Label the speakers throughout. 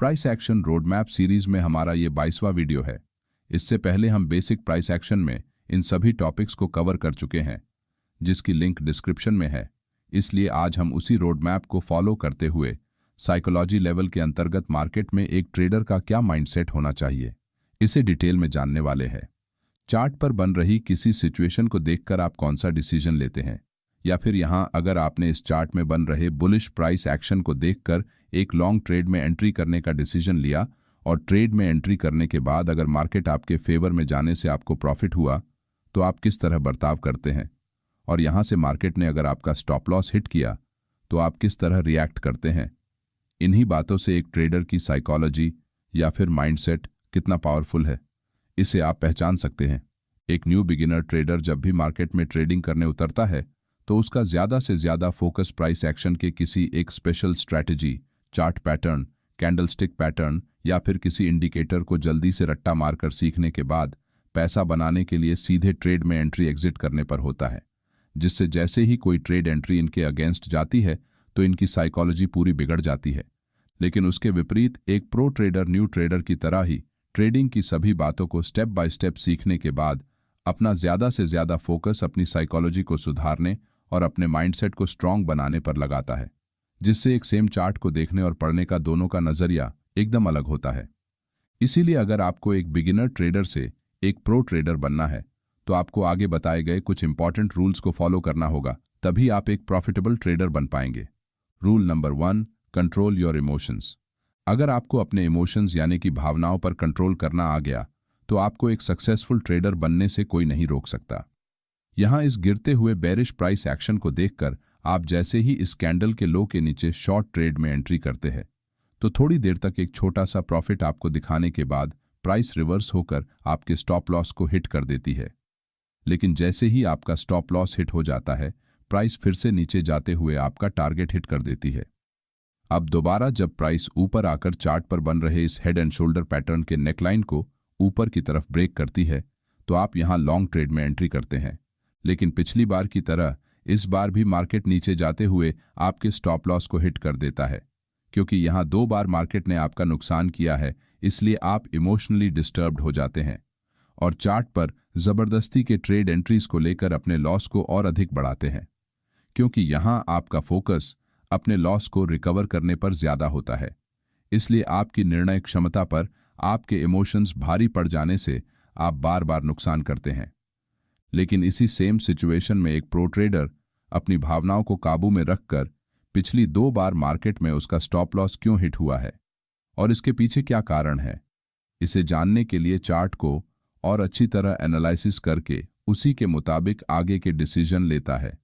Speaker 1: Price action roadmap series में हमारा ये 22वां वीडियो है। इससे पहले हम बेसिक प्राइस एक्शन में इन सभी टॉपिक्स को कवर कर चुके हैं, जिसकी लिंक डिस्क्रिप्शन में है। इसलिए आज हम उसी रोडमैप को फॉलो करते हुए साइकोलॉजी लेवल के अंतर्गत मार्केट में एक ट्रेडर का क्या माइंडसेट होना चाहिए, इसे डिटेल में जानने वाले हैं। चार्ट पर बन रही किसी सिचुएशन को देखकर आप कौन सा डिसीजन लेते हैं, या फिर यहां अगर आपने इस चार्ट में बन रहे बुलिश प्राइस एक्शन को देखकर एक लॉन्ग ट्रेड में एंट्री करने का डिसीजन लिया और ट्रेड में एंट्री करने के बाद अगर मार्केट आपके फेवर में जाने से आपको प्रॉफिट हुआ तो आप किस तरह बर्ताव करते हैं, और यहां से मार्केट ने अगर आपका स्टॉप लॉस हिट किया तो आप किस तरह रिएक्ट करते हैं। इन्हीं बातों से एक ट्रेडर की साइकोलॉजी या फिर माइंडसेट कितना पावरफुल है, इसे आप पहचान सकते हैं। एक न्यू बिगिनर ट्रेडर जब भी मार्केट में ट्रेडिंग करने उतरता है तो उसका ज़्यादा से ज़्यादा फोकस प्राइस एक्शन के किसी एक special strategy, chart pattern, candlestick pattern या फिर किसी इंडिकेटर को जल्दी से रट्टा मारकर सीखने के बाद पैसा बनाने के लिए सीधे ट्रेड में एंट्री एग्जिट करने पर होता है, जिससे जैसे ही कोई ट्रेड एंट्री इनके अगेंस्ट जाती है तो इनकी साइकोलॉजी पूरी बिगड़ जाती है। लेकिन उसके विपरीत एक प्रो ट्रेडर न्यू ट्रेडर की तरह ही ट्रेडिंग की सभी बातों को स्टेप बाय स्टेप सीखने के बाद अपना ज़्यादा से ज़्यादा फोकस अपनी साइकोलॉजी को सुधारने और अपने माइंडसेट को स्ट्रांग बनाने पर लगाता है, जिससे एक सेम चार्ट को देखने और पढ़ने का दोनों का नज़रिया एकदम अलग होता है। इसीलिए अगर आपको एक बिगिनर ट्रेडर से एक प्रो ट्रेडर बनना है तो आपको आगे बताए गए कुछ इंपॉर्टेंट रूल्स को फॉलो करना होगा, तभी आप एक प्रॉफिटेबल ट्रेडर बन पाएंगे। Rule number 1, control your emotions. अगर आपको अपने इमोशंस यानी कि भावनाओं पर कंट्रोल करना आ गया तो आपको एक सक्सेसफुल ट्रेडर बनने से कोई नहीं रोक सकता। यहां इस गिरते हुए बेरिश प्राइस एक्शन को देखकर आप जैसे ही इस कैंडल के लो के नीचे शॉर्ट ट्रेड में एंट्री करते हैं तो थोड़ी देर तक एक छोटा सा प्रॉफिट आपको दिखाने के बाद प्राइस रिवर्स होकर आपके स्टॉप लॉस को हिट कर देती है। लेकिन जैसे ही आपका स्टॉप लॉस हिट हो जाता है, प्राइस फिर से नीचे जाते हुए आपका टारगेट हिट कर देती है। अब दोबारा जब प्राइस ऊपर आकर चार्ट पर बन रहे इस हेड एंड शोल्डर पैटर्न के नेकलाइन को ऊपर की तरफ ब्रेक करती है तो आप यहां लॉन्ग ट्रेड में एंट्री करते हैं। लेकिन पिछली बार की तरह इस बार भी मार्केट नीचे जाते हुए आपके स्टॉप लॉस को हिट कर देता है। क्योंकि यहां 2 बार मार्केट ने आपका नुकसान किया है, इसलिए आप इमोशनली डिस्टर्ब्ड हो जाते हैं और चार्ट पर जबरदस्ती के ट्रेड एंट्रीज को लेकर अपने लॉस को और अधिक बढ़ाते हैं, क्योंकि यहां आपका फोकस अपने लॉस को रिकवर करने पर ज्यादा होता है। इसलिए आपकी निर्णय क्षमता पर आपके इमोशंस भारी पड़ जाने से आप बार बार नुकसान करते हैं। लेकिन इसी सेम सिचुएशन में एक प्रो ट्रेडर अपनी भावनाओं को काबू में रखकर पिछली 2 बार मार्केट में उसका स्टॉप लॉस क्यों हिट हुआ है और इसके पीछे क्या कारण है, इसे जानने के लिए चार्ट को और अच्छी तरह एनालिसिस करके उसी के मुताबिक आगे के डिसीजन लेता है।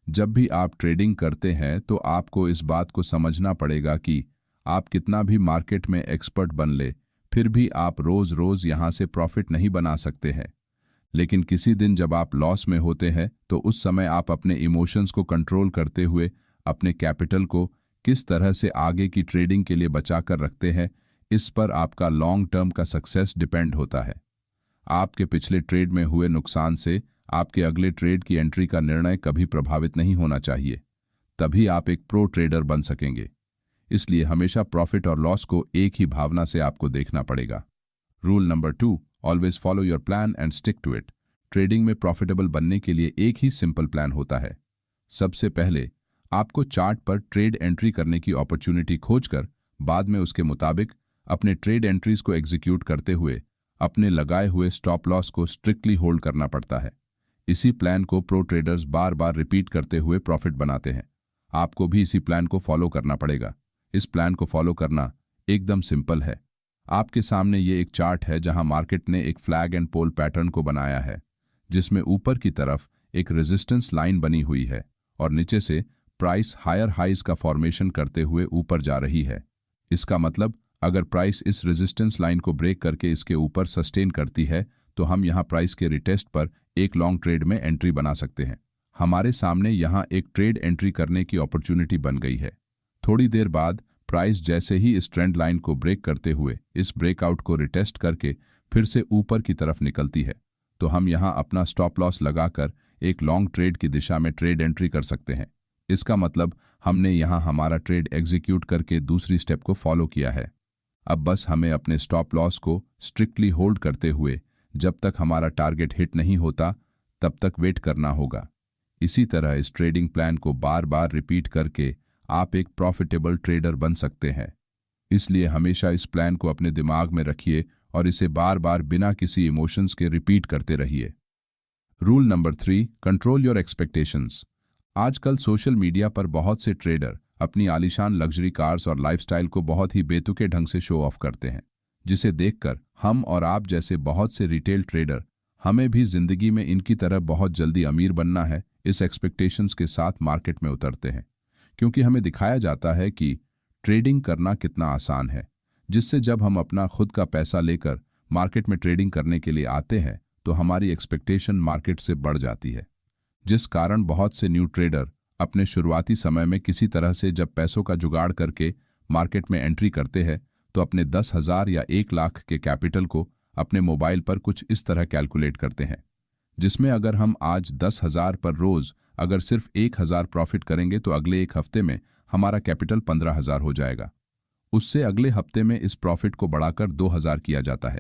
Speaker 1: जब भी आप ट्रेडिंग करते हैं तो आपको इस बात को समझना पड़ेगा कि आप कितना भी मार्केट में एक्सपर्ट बन ले, फिर भी आप रोज रोज यहां से प्रॉफिट नहीं बना सकते हैं। लेकिन किसी दिन जब आप लॉस में होते हैं तो उस समय आप अपने इमोशंस को कंट्रोल करते हुए अपने कैपिटल को किस तरह से आगे की ट्रेडिंग के लिए बचाकर रखते हैं, इस पर आपका लॉन्ग टर्म का सक्सेस डिपेंड होता है। आपके पिछले ट्रेड में हुए नुकसान से आपके अगले ट्रेड की एंट्री का निर्णय कभी प्रभावित नहीं होना चाहिए, तभी आप एक प्रो ट्रेडर बन सकेंगे। इसलिए हमेशा प्रॉफिट और लॉस को एक ही भावना से आपको देखना पड़ेगा। Rule number 2, always follow your plan and stick to it. Trading में प्रॉफिटेबल बनने के लिए एक ही सिंपल प्लान होता है। सबसे पहले आपको चार्ट पर ट्रेड एंट्री करने की अपॉर्चुनिटी खोजकर बाद में उसके मुताबिक अपने ट्रेड एंट्रीज को एग्जीक्यूट करते हुए अपने लगाए हुए स्टॉप लॉस को स्ट्रिक्टली होल्ड करना पड़ता है। इसी प्लान को प्रो ट्रेडर्स बार बार रिपीट करते हुए प्रॉफिट बनाते हैं। आपको भी इसी प्लान को फॉलो करना पड़ेगा। इस प्लान को फॉलो करना एकदम सिंपल है। आपके सामने ये एक चार्ट है जहां मार्केट ने एक फ्लैग एंड पोल पैटर्न को बनाया है, जिसमें ऊपर की तरफ एक रेजिस्टेंस लाइन बनी हुई है और नीचे से प्राइस हायर हाइज का फॉर्मेशन करते हुए ऊपर जा रही है। इसका मतलब अगर प्राइस इस रेजिस्टेंस लाइन को ब्रेक करके इसके ऊपर सस्टेन करती है तो हम यहां प्राइस के रिटेस्ट पर एक लॉन्ग ट्रेड में एंट्री बना सकते हैं। हमारे सामने यहां एक ट्रेड एंट्री करने की अपॉर्चुनिटी बन गई है। थोड़ी देर बाद प्राइस जैसे ही इस ट्रेंड लाइन को ब्रेक करते हुए इस ब्रेकआउट को रिटेस्ट करके फिर से ऊपर की तरफ निकलती है तो हम यहां अपना स्टॉप लॉस लगाकर एक लॉन्ग ट्रेड की दिशा में ट्रेड एंट्री कर सकते हैं। इसका मतलब हमने यहां हमारा ट्रेड एग्जीक्यूट करके दूसरी स्टेप को फॉलो किया है। अब बस हमें अपने स्टॉप लॉस को स्ट्रिक्टली होल्ड करते हुए जब तक हमारा टारगेट हिट नहीं होता तब तक वेट करना होगा। इसी तरह इस ट्रेडिंग प्लान को बार बार रिपीट करके आप एक प्रॉफिटेबल ट्रेडर बन सकते हैं। इसलिए हमेशा इस प्लान को अपने दिमाग में रखिए और इसे बार बार बिना किसी इमोशंस के रिपीट करते रहिए। Rule number 3, control your expectations. आजकल सोशल मीडिया पर बहुत से ट्रेडर अपनी आलीशान लग्जरी कार्स और लाइफस्टाइल को बहुत ही बेतुके ढंग से शो ऑफ करते हैं, जिसे देखकर हम और आप जैसे बहुत से रिटेल ट्रेडर हमें भी जिंदगी में इनकी तरह बहुत जल्दी अमीर बनना है इस एक्सपेक्टेशंस के साथ मार्केट में उतरते हैं। क्योंकि हमें दिखाया जाता है कि ट्रेडिंग करना कितना आसान है, जिससे जब हम अपना खुद का पैसा लेकर मार्केट में ट्रेडिंग करने के लिए आते हैं तो हमारी एक्सपेक्टेशन मार्केट से बढ़ जाती है, जिस कारण बहुत से न्यू ट्रेडर अपने शुरुआती समय में किसी तरह से जब पैसों का जुगाड़ करके मार्केट में एंट्री करते हैं तो अपने 10,000 या 1 लाख के कैपिटल को अपने मोबाइल पर कुछ इस तरह कैलकुलेट करते हैं, जिसमें अगर हम आज 10,000 पर रोज अगर सिर्फ 1,000 प्रॉफिट करेंगे तो अगले एक हफ्ते में हमारा कैपिटल 15,000 हो जाएगा। उससे अगले हफ्ते में इस प्रॉफिट को बढ़ाकर 2,000 किया जाता है।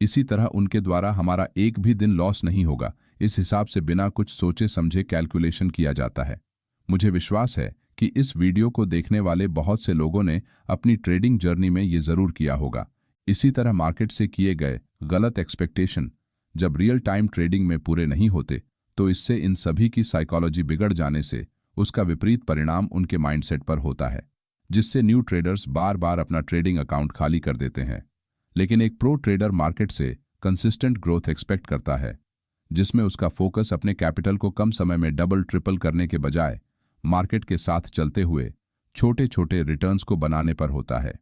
Speaker 1: इसी तरह उनके द्वारा हमारा एक भी दिन लॉस नहीं होगा, इस हिसाब से बिना कुछ सोचे समझे कैलकुलेशन किया जाता है। मुझे विश्वास है कि इस वीडियो को देखने वाले बहुत से लोगों ने अपनी ट्रेडिंग जर्नी में ये जरूर किया होगा। इसी तरह मार्केट से किए गए गलत एक्सपेक्टेशन जब रियल टाइम ट्रेडिंग में पूरे नहीं होते तो इससे इन सभी की साइकोलॉजी बिगड़ जाने से उसका विपरीत परिणाम उनके माइंडसेट पर होता है, जिससे न्यू ट्रेडर्स बार बार अपना ट्रेडिंग अकाउंट खाली कर देते हैं। लेकिन एक प्रो ट्रेडर मार्केट से कंसिस्टेंट ग्रोथ एक्सपेक्ट करता है, जिसमें उसका फोकस अपने कैपिटल को कम समय में डबल ट्रिपल करने के बजाय मार्केट के साथ चलते हुए छोटे छोटे रिटर्न्स को बनाने पर होता है,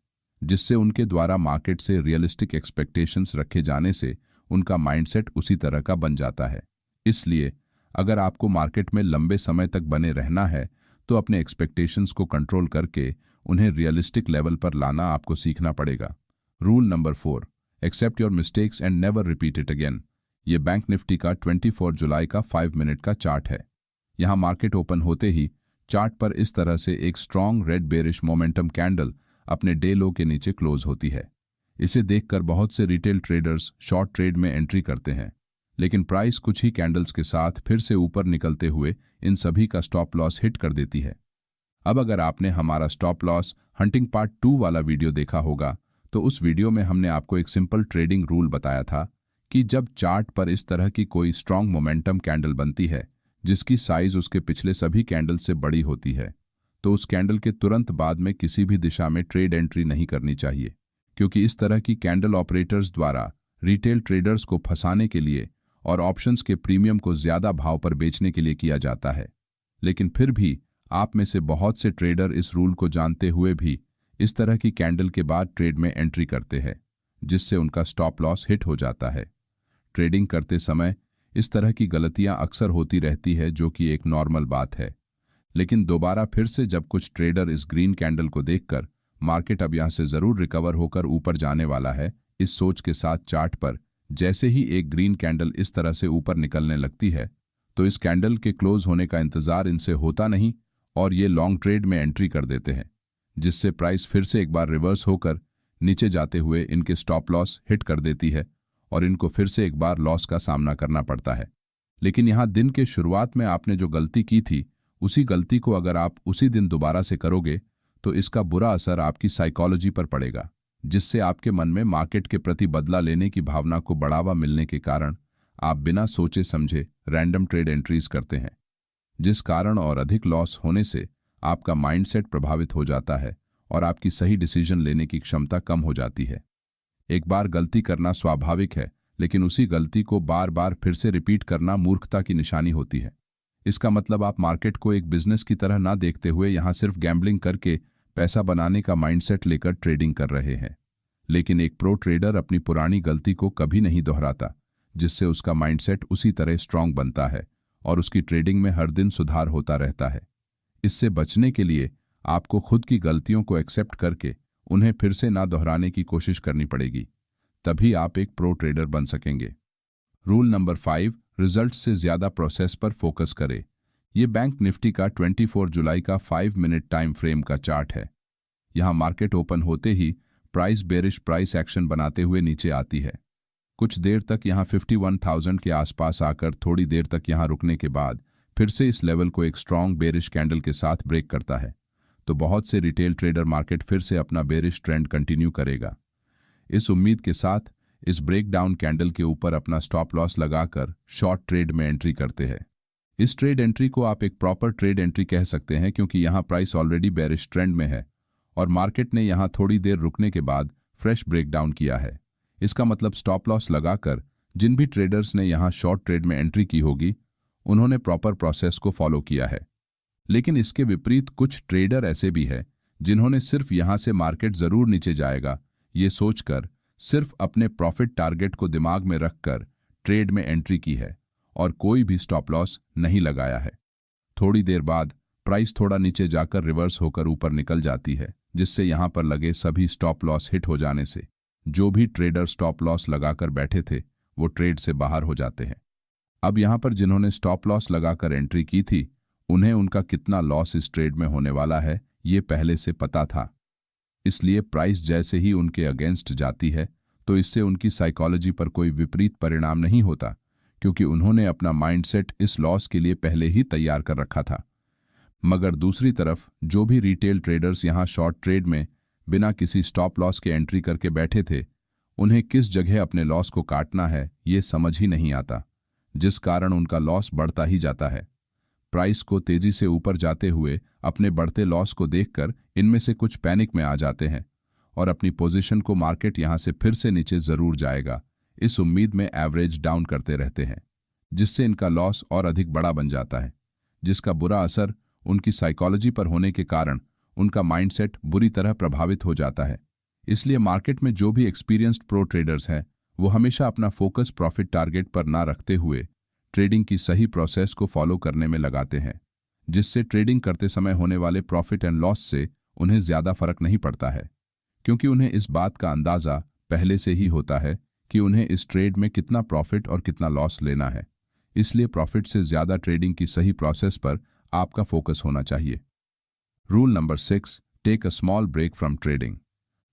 Speaker 1: जिससे उनके द्वारा मार्केट से रियलिस्टिक एक्सपेक्टेशंस रखे जाने से उनका माइंडसेट उसी तरह का बन जाता है। इसलिए अगर आपको मार्केट में लंबे समय तक बने रहना है तो अपने एक्सपेक्टेशंस को कंट्रोल करके उन्हें रियलिस्टिक लेवल पर लाना आपको सीखना पड़ेगा। Rule number 4, accept your mistakes and never repeat it again. ये बैंक निफ्टी का 24 जुलाई का 5 मिनट का चार्ट है। यहाँ मार्केट ओपन होते ही चार्ट पर इस तरह से एक strong red bearish momentum candle अपने डे लो के नीचे क्लोज होती है। इसे देखकर बहुत से रिटेल ट्रेडर्स शॉर्ट ट्रेड में एंट्री करते हैं, लेकिन प्राइस कुछ ही कैंडल्स के साथ फिर से ऊपर निकलते हुए इन सभी का स्टॉप लॉस हिट कर देती है। अब अगर आपने हमारा स्टॉप लॉस हंटिंग पार्ट 2 वाला वीडियो देखा होगा तो उस वीडियो में हमने आपको एक सिंपल ट्रेडिंग रूल बताया था कि जब चार्ट पर इस तरह की कोई स्ट्रॉन्ग मोमेंटम कैंडल बनती है जिसकी साइज उसके पिछले सभी कैंडल से बड़ी होती है, तो उस कैंडल के तुरंत बाद में किसी भी दिशा में ट्रेड एंट्री नहीं करनी चाहिए, क्योंकि इस तरह की कैंडल ऑपरेटर्स द्वारा रिटेल ट्रेडर्स को फंसाने के लिए और ऑप्शंस के प्रीमियम को ज्यादा भाव पर बेचने के लिए किया जाता है। लेकिन फिर भी आप में से बहुत से ट्रेडर इस रूल को जानते हुए भी इस तरह की कैंडल के बाद ट्रेड में एंट्री करते हैं, जिससे उनका स्टॉप लॉस हिट हो जाता है। ट्रेडिंग करते समय इस तरह की गलतियां अक्सर होती रहती है, जो कि एक नॉर्मल बात है। लेकिन दोबारा फिर से जब कुछ ट्रेडर इस ग्रीन कैंडल को देखकर मार्केट अब यहां से जरूर रिकवर होकर ऊपर जाने वाला है, इस सोच के साथ चार्ट पर जैसे ही एक ग्रीन कैंडल इस तरह से ऊपर निकलने लगती है तो इस कैंडल के क्लोज होने का इंतजार इनसे होता नहीं और ये लॉन्ग ट्रेड में एंट्री कर देते हैं, जिससे प्राइस फिर से एक बार रिवर्स होकर नीचे जाते हुए इनके स्टॉप लॉस हिट कर देती है और इनको फिर से एक बार लॉस का सामना करना पड़ता है। लेकिन यहाँ दिन के शुरुआत में आपने जो गलती की थी उसी गलती को अगर आप उसी दिन दोबारा से करोगे तो इसका बुरा असर आपकी साइकोलॉजी पर पड़ेगा, जिससे आपके मन में मार्केट के प्रति बदला लेने की भावना को बढ़ावा मिलने के कारण आप बिना सोचे समझे रैंडम ट्रेड एंट्रीज करते हैं, जिस कारण और अधिक लॉस होने से आपका माइंडसेट प्रभावित हो जाता है और आपकी सही डिसीजन लेने की क्षमता कम हो जाती है। एक बार गलती करना स्वाभाविक है, लेकिन उसी गलती को बार बार फिर से रिपीट करना मूर्खता की निशानी होती है। इसका मतलब आप मार्केट को एक बिजनेस की तरह ना देखते हुए यहां सिर्फ गैम्बलिंग करके पैसा बनाने का माइंडसेट लेकर ट्रेडिंग कर रहे हैं। लेकिन एक प्रो ट्रेडर अपनी पुरानी गलती को कभी नहीं दोहराता, जिससे उसका माइंडसेट उसी तरह स्ट्रांग बनता है और उसकी ट्रेडिंग में हर दिन सुधार होता रहता है। इससे बचने के लिए आपको खुद की गलतियों को एक्सेप्ट करके उन्हें फिर से ना दोहराने की कोशिश करनी पड़ेगी, तभी आप एक प्रो ट्रेडर बन सकेंगे। रूल नंबर 5, रिजल्ट से ज्यादा प्रोसेस पर फोकस करें। ये बैंक निफ्टी का 24 जुलाई का 5 मिनट टाइम फ्रेम का चार्ट है। यहाँ मार्केट ओपन होते ही प्राइस बेरिश प्राइस एक्शन बनाते हुए नीचे आती है। कुछ देर तक यहाँ 51,000 के आसपास आकर थोड़ी देर तक यहाँ रुकने के बाद फिर से इस लेवल को एक स्ट्रॉन्ग बेरिश कैंडल के साथ ब्रेक करता है, तो बहुत से रिटेल ट्रेडर मार्केट फिर से अपना बेरिश ट्रेंड कंटिन्यू करेगा। इस उम्मीद के साथ इस ब्रेकडाउन कैंडल के ऊपर अपना स्टॉप लॉस लगाकर शॉर्ट ट्रेड में एंट्री करते हैं। इस ट्रेड एंट्री को आप एक प्रॉपर ट्रेड एंट्री कह सकते हैं, क्योंकि यहाँ प्राइस ऑलरेडी बेरिश ट्रेंड में है और मार्केट ने यहाँ थोड़ी देर रुकने के बाद फ्रेश ब्रेकडाउन किया है। इसका मतलब स्टॉप लॉस लगाकर जिन भी ट्रेडर्स ने यहाँ शॉर्ट ट्रेड में एंट्री की होगी उन्होंने प्रॉपर प्रोसेस को फॉलो किया है। लेकिन इसके विपरीत कुछ ट्रेडर ऐसे भी हैं जिन्होंने सिर्फ यहाँ से मार्केट जरूर नीचे जाएगा ये सोचकर सिर्फ अपने प्रॉफिट टारगेट को दिमाग में रखकर ट्रेड में एंट्री की है और कोई भी स्टॉप लॉस नहीं लगाया है। थोड़ी देर बाद प्राइस थोड़ा नीचे जाकर रिवर्स होकर ऊपर निकल जाती है, जिससे यहाँ पर लगे सभी स्टॉप लॉस हिट हो जाने से जो भी ट्रेडर स्टॉप लॉस लगाकर बैठे थे वो ट्रेड से बाहर हो जाते हैं। अब यहाँ पर जिन्होंने स्टॉप लॉस लगाकर एंट्री की थी उन्हें उनका कितना लॉस इस ट्रेड में होने वाला है ये पहले से पता था, इसलिए प्राइस जैसे ही उनके अगेंस्ट जाती है तो इससे उनकी साइकोलॉजी पर कोई विपरीत परिणाम नहीं होता, क्योंकि उन्होंने अपना माइंडसेट इस लॉस के लिए पहले ही तैयार कर रखा था। मगर दूसरी तरफ जो भी रिटेल ट्रेडर्स यहाँ शॉर्ट ट्रेड में बिना किसी स्टॉप लॉस के एंट्री करके बैठे थे उन्हें किस जगह अपने लॉस को काटना है ये समझ ही नहीं आता, जिस कारण उनका लॉस बढ़ता ही जाता है। प्राइस को तेजी से ऊपर जाते हुए अपने बढ़ते लॉस को देखकर इनमें से कुछ पैनिक में आ जाते हैं और अपनी पोजीशन को मार्केट यहां से फिर से नीचे जरूर जाएगा इस उम्मीद में एवरेज डाउन करते रहते हैं, जिससे इनका लॉस और अधिक बड़ा बन जाता है, जिसका बुरा असर उनकी साइकोलॉजी पर होने के कारण उनका माइंडसेट बुरी तरह प्रभावित हो जाता है। इसलिए मार्केट में जो भी एक्सपीरियंस्ड प्रो ट्रेडर्स हैं वो हमेशा अपना फोकस प्रॉफिट टारगेट पर ना रखते हुए ट्रेडिंग की सही प्रोसेस को फॉलो करने में लगाते हैं, जिससे ट्रेडिंग करते समय होने वाले प्रॉफिट एंड लॉस से उन्हें ज्यादा फर्क नहीं पड़ता है, क्योंकि उन्हें इस बात का अंदाजा पहले से ही होता है कि उन्हें इस ट्रेड में कितना प्रॉफिट और कितना लॉस लेना है। इसलिए प्रॉफिट से ज्यादा ट्रेडिंग की सही प्रोसेस पर आपका फोकस होना चाहिए। Rule number 6, take a small break from trading.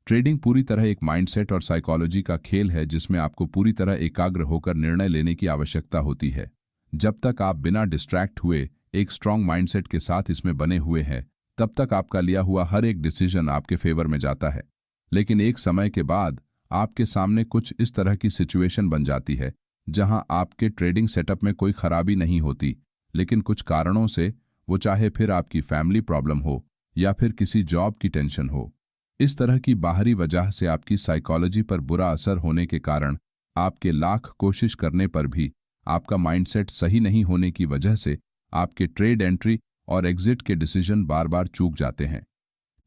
Speaker 1: Trading पूरी तरह एक माइंडसेट और साइकोलॉजी का खेल है, जिसमें आपको पूरी तरह एकाग्र होकर निर्णय लेने की आवश्यकता होती है। जब तक आप बिना डिस्ट्रैक्ट हुए एक स्ट्रांग माइंडसेट के साथ इसमें बने हुए हैं तब तक आपका लिया हुआ हर एक डिसीजन आपके फेवर में जाता है। लेकिन एक समय के बाद आपके सामने कुछ इस तरह की सिचुएशन बन जाती है जहां आपके ट्रेडिंग सेटअप में कोई खराबी नहीं होती, लेकिन कुछ कारणों से, वो चाहे फिर आपकी फैमिली प्रॉब्लम हो या फिर किसी जॉब की टेंशन हो, इस तरह की बाहरी वजह से आपकी साइकोलॉजी पर बुरा असर होने के कारण आपके लाख कोशिश करने पर भी आपका माइंडसेट सही नहीं होने की वजह से आपके ट्रेड एंट्री और एग्जिट के डिसीजन बार बार चूक जाते हैं,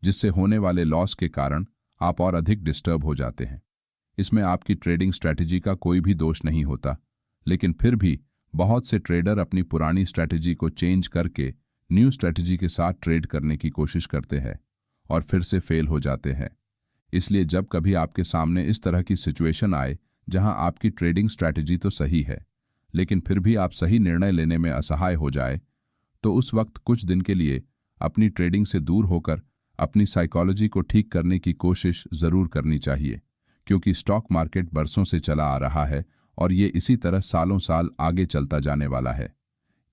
Speaker 1: जिससे होने वाले लॉस के कारण आप और अधिक डिस्टर्ब हो जाते हैं। इसमें आपकी ट्रेडिंग स्ट्रैटेजी का कोई भी दोष नहीं होता, लेकिन फिर भी बहुत से ट्रेडर अपनी पुरानी स्ट्रैटेजी को चेंज करके न्यू स्ट्रैटेजी के साथ ट्रेड करने की कोशिश करते हैं और फिर से फेल हो जाते हैं। इसलिए जब कभी आपके सामने इस तरह की सिचुएशन आए जहां आपकी ट्रेडिंग स्ट्रैटेजी तो सही है लेकिन फिर भी आप सही निर्णय लेने में असहाय हो जाए, तो उस वक्त कुछ दिन के लिए अपनी ट्रेडिंग से दूर होकर अपनी साइकोलॉजी को ठीक करने की कोशिश जरूर करनी चाहिए, क्योंकि स्टॉक मार्केट बरसों से चला आ रहा है और ये इसी तरह सालों साल आगे चलता जाने वाला है।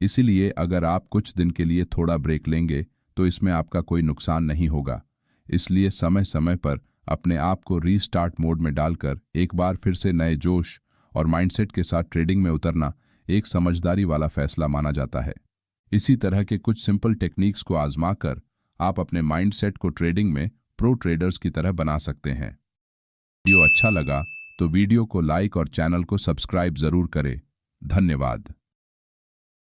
Speaker 1: इसीलिए अगर आप कुछ दिन के लिए थोड़ा ब्रेक लेंगे तो इसमें आपका कोई नुकसान नहीं होगा। इसलिए समय समय पर अपने आप को रीस्टार्ट मोड में डालकर एक बार फिर से नए जोश और माइंडसेट के साथ ट्रेडिंग में उतरना एक समझदारी वाला फैसला माना जाता है। इसी तरह के कुछ सिंपल टेक्निक्स को आजमाकर आप अपने माइंडसेट को ट्रेडिंग में प्रो ट्रेडर्स की तरह बना सकते हैं। वीडियो अच्छा लगा तो वीडियो को लाइक और चैनल को सब्सक्राइब जरूर करें। धन्यवाद।